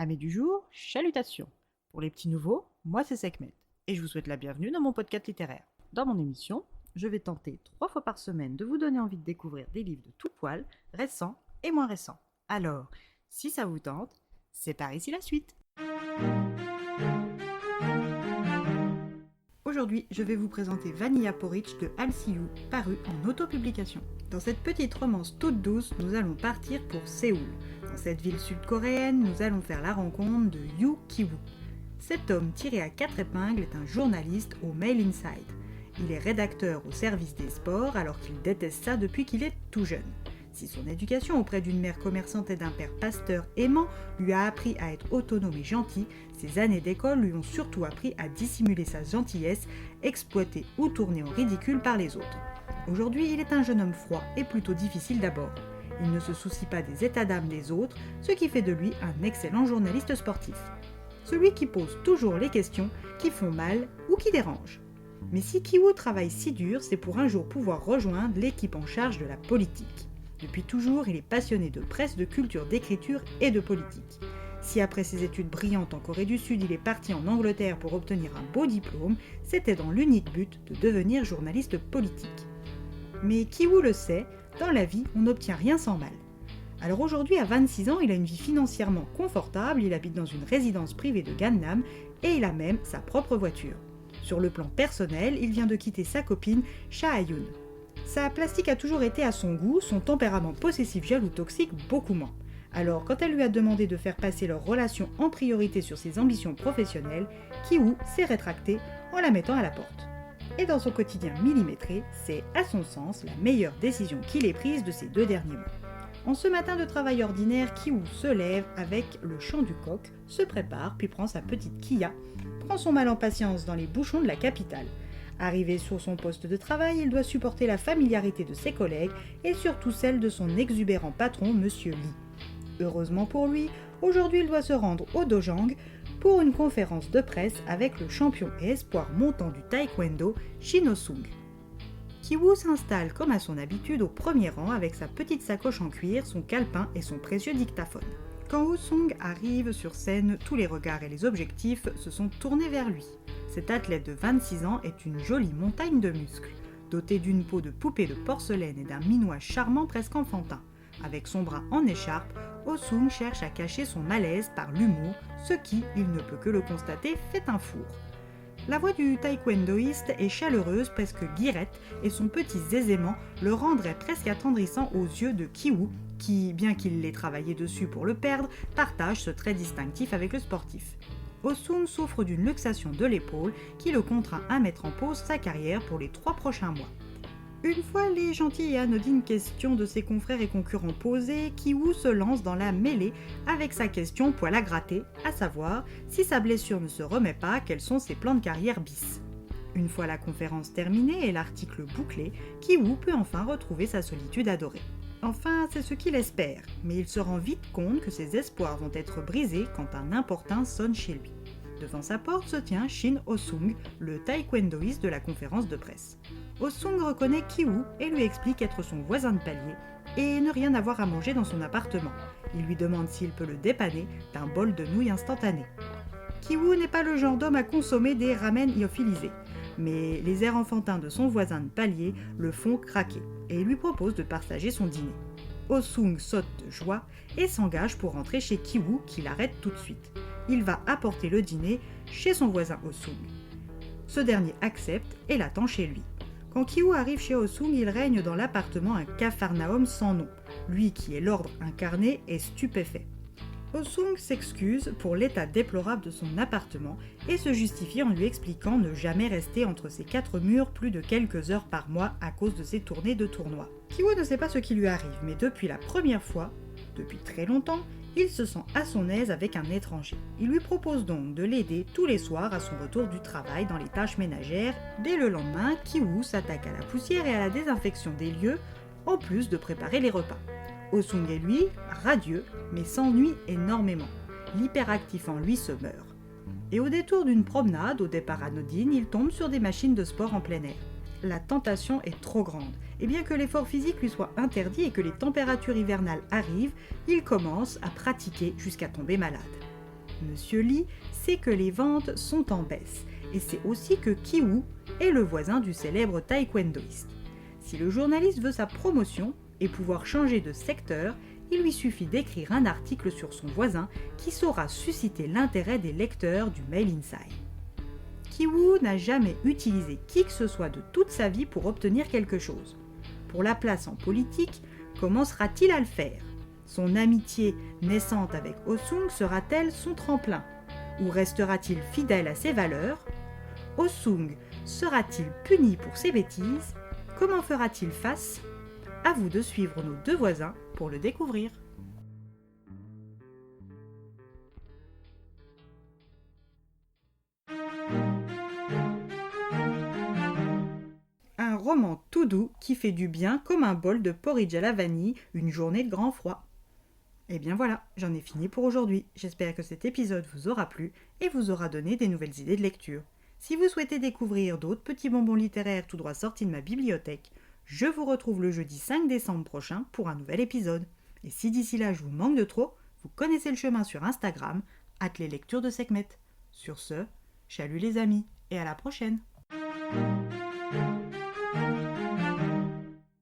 Amis du jour, chalutations. Pour les petits nouveaux, moi c'est Sekhmet et je vous souhaite la bienvenue dans mon podcast littéraire. Dans mon émission, je vais tenter 3 fois par semaine de vous donner envie de découvrir des livres de tout poil, récents et moins récents. Alors, si ça vous tente, c'est par ici la suite. Aujourd'hui, je vais vous présenter Vanilla Porridge de Alciou, paru en autopublication. Dans cette petite romance toute douce, nous allons partir pour Séoul. Dans cette ville sud-coréenne, nous allons faire la rencontre de Yoo Ki-woo. Cet homme tiré à 4 épingles est un journaliste au Mail Inside. Il est rédacteur au service des sports alors qu'il déteste ça depuis qu'il est tout jeune. Si son éducation auprès d'une mère commerçante et d'un père pasteur aimant lui a appris à être autonome et gentil, ses années d'école lui ont surtout appris à dissimuler sa gentillesse, exploitée ou tournée en ridicule par les autres. Aujourd'hui, il est un jeune homme froid et plutôt difficile d'abord. Il ne se soucie pas des états d'âme des autres, ce qui fait de lui un excellent journaliste sportif. Celui qui pose toujours les questions qui font mal ou qui dérangent. Mais si Ki-woo travaille si dur, c'est pour un jour pouvoir rejoindre l'équipe en charge de la politique. Depuis toujours, il est passionné de presse, de culture, d'écriture et de politique. Si après ses études brillantes en Corée du Sud, il est parti en Angleterre pour obtenir un beau diplôme, c'était dans l'unique but de devenir journaliste politique. Mais Ki-woo le sait, dans la vie, on n'obtient rien sans mal. Alors aujourd'hui, à 26 ans, il a une vie financièrement confortable, il habite dans une résidence privée de Gangnam et il a même sa propre voiture. Sur le plan personnel, il vient de quitter sa copine, Cha Ha-yoon. Sa plastique a toujours été à son goût, son tempérament possessif, jaloux, toxique, beaucoup moins. Alors, quand elle lui a demandé de faire passer leur relation en priorité sur ses ambitions professionnelles, Ki-woo s'est rétracté en la mettant à la porte. Et dans son quotidien millimétré, c'est, à son sens, la meilleure décision qu'il ait prise de ces 2 derniers mois. En ce matin de travail ordinaire, Ki-woo se lève avec le chant du coq, se prépare, puis prend sa petite Kia, prend son mal en patience dans les bouchons de la capitale. Arrivé sur son poste de travail, il doit supporter la familiarité de ses collègues et surtout celle de son exubérant patron, Monsieur Lee. Heureusement pour lui, aujourd'hui il doit se rendre au Dojang pour une conférence de presse avec le champion et espoir montant du taekwondo, Shin Oh-sung. Ki-woo s'installe comme à son habitude au premier rang avec sa petite sacoche en cuir, son calepin et son précieux dictaphone. Quand Oh-sung arrive sur scène, tous les regards et les objectifs se sont tournés vers lui. Cet athlète de 26 ans est une jolie montagne de muscles, doté d'une peau de poupée de porcelaine et d'un minois charmant presque enfantin. Avec son bras en écharpe, Oh-sung cherche à cacher son malaise par l'humour, ce qui, il ne peut que le constater, fait un four. La voix du taekwondoïste est chaleureuse, presque guirette, et son petit zézément le rendrait presque attendrissant aux yeux de Ki-woo, qui, bien qu'il l'ait travaillé dessus pour le perdre, partage ce trait distinctif avec le sportif. Oh-sung souffre d'une luxation de l'épaule qui le contraint à mettre en pause sa carrière pour les 3 prochains mois. Une fois les gentilles et anodines questions de ses confrères et concurrents posées, Ki-woo se lance dans la mêlée avec sa question poil à gratter, à savoir si sa blessure ne se remet pas, quels sont ses plans de carrière bis. Une fois la conférence terminée et l'article bouclé, Ki-woo peut enfin retrouver sa solitude adorée. Enfin, c'est ce qu'il espère, mais il se rend vite compte que ses espoirs vont être brisés quand un importun sonne chez lui. Devant sa porte se tient Shin Oh-sung, le taekwondoïste de la conférence de presse. Oh-sung reconnaît Ki-woo et lui explique être son voisin de palier et ne rien avoir à manger dans son appartement. Il lui demande s'il peut le dépanner d'un bol de nouilles instantanées. Ki-woo n'est pas le genre d'homme à consommer des ramen lyophilisés, mais les airs enfantins de son voisin de palier le font craquer et lui propose de partager son dîner. Oh-sung saute de joie et s'engage pour rentrer chez Ki-woo qui l'arrête tout de suite. Il va apporter le dîner chez son voisin Oh-sung. Ce dernier accepte et l'attend chez lui. Quand Ki-woo arrive chez Oh-sung, il règne dans l'appartement un capharnaüm sans nom. Lui qui est l'ordre incarné est stupéfait. Oh-sung s'excuse pour l'état déplorable de son appartement et se justifie en lui expliquant ne jamais rester entre ses 4 murs plus de quelques heures par mois à cause de ses tournées de tournois. Ki-woo ne sait pas ce qui lui arrive, mais depuis la première fois, depuis très longtemps, il se sent à son aise avec un étranger. Il lui propose donc de l'aider tous les soirs à son retour du travail dans les tâches ménagères. Dès le lendemain, Ki-woo s'attaque à la poussière et à la désinfection des lieux, en plus de préparer les repas. Oh-sung est lui, radieux, mais s'ennuie énormément. L'hyperactif en lui se meurt. Et au détour d'une promenade, au départ anodine, il tombe sur des machines de sport en plein air. La tentation est trop grande, et bien que l'effort physique lui soit interdit et que les températures hivernales arrivent, il commence à pratiquer jusqu'à tomber malade. Monsieur Lee sait que les ventes sont en baisse et sait aussi que Ki-woo est le voisin du célèbre taekwondoïste. Si le journaliste veut sa promotion et pouvoir changer de secteur, il lui suffit d'écrire un article sur son voisin qui saura susciter l'intérêt des lecteurs du Mail Inside. Ki-woo n'a jamais utilisé qui que ce soit de toute sa vie pour obtenir quelque chose. Pour la place en politique, commencera-t-il à le faire ? Son amitié naissante avec Oh-sung sera-t-elle son tremplin ? Ou restera-t-il fidèle à ses valeurs ? Oh-sung sera-t-il puni pour ses bêtises ? Comment fera-t-il face ? À vous de suivre nos deux voisins pour le découvrir. Un roman tout doux qui fait du bien comme un bol de porridge à la vanille une journée de grand froid. Et bien voilà, j'en ai fini pour aujourd'hui. J'espère que cet épisode vous aura plu et vous aura donné des nouvelles idées de lecture. Si vous souhaitez découvrir d'autres petits bonbons littéraires tout droit sortis de ma bibliothèque, je vous retrouve le jeudi 5 décembre prochain pour un nouvel épisode. Et si d'ici là je vous manque de trop, vous connaissez le chemin sur Instagram, @leslectures de Sekhmet. Sur ce, chalut les amis et à la prochaine.